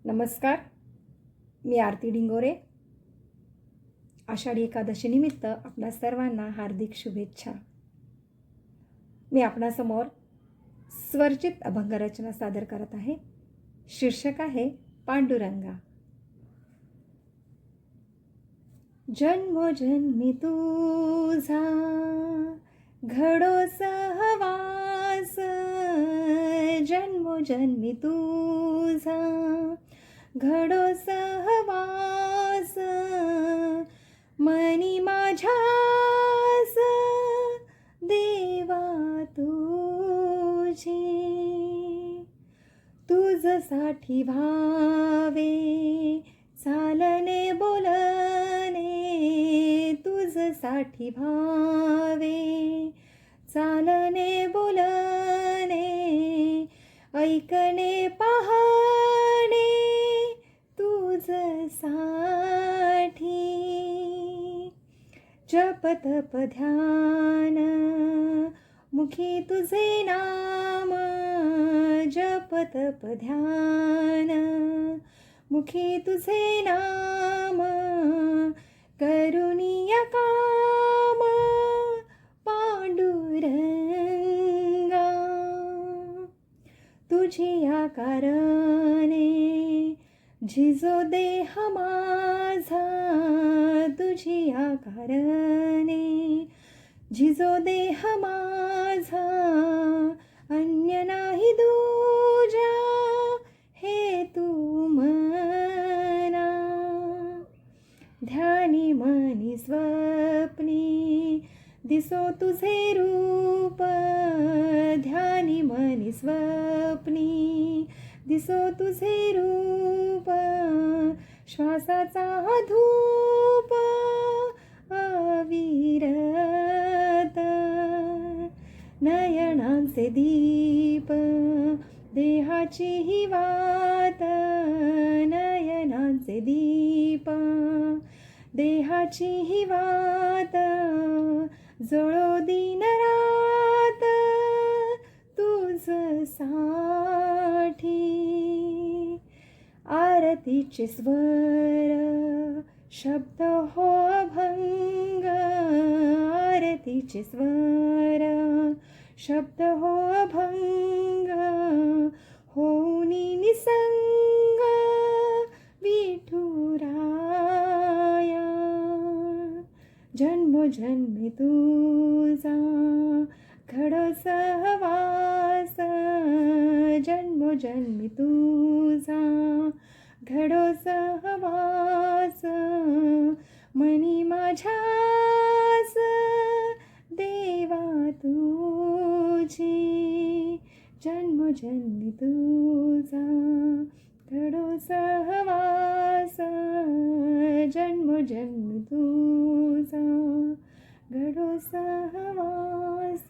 नमस्कार. मी आरती डिंगोरे. आषाढी एकादशीनिमित्त आपणा सर्वांना हार्दिक शुभेच्छा. मी आपणासमोर स्वरचित अभंगरचना सादर करत आहे. शीर्षक आहे पांडुरंगा. जन्मोजन्मी तुझा घडो सहवास, जन्मोजन्मी तुझा घडो सहवास, मनी माझ्यास देवा तुझे, तुझसाठी भावे चालने बोलणे, तुझसाठी भावे चालने बोलणे, ऐकणे पाहणे तुझसाठी, जप तप ध्यान मुखी तुझे नाम, जप तप ध्यान मुखी तुझे नाम, करुणिया काम पांडुरंगा, तुझिया कारणे झिजो देह माझा, तुझिया कारणे झिजो देह माझा, अन्य नाही दूजा हे तू मना, ध्यानी मनी स्वप्नी दिसो तुझे रूप, ध्यानी मनी स्वप्नी दिसो तुझे रूप, श्वासाचा धूप अविरत, नयनांचे दीप देहाची ही वात, नयनांचे दीप देहाची ही वात, जळो दिन रात तुझ साठी, आरतीचे स्वर शब्द हो अभंग, आरतीचे स्वर शब्द हो अभंग, होनी निसंग विठुराया, जन्मोजन्मी तुझा घडो सहवास, जन्मोजन्मी तुझा घडो सहवास, मनी माझ्यास देवा तुझी, जन्मोजन्मी तुझा घडो सहवास, जन्मोजन्मी तुझा घडो सहवास,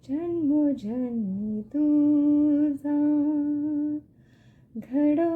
जन्मोजन्मी तुझा घडो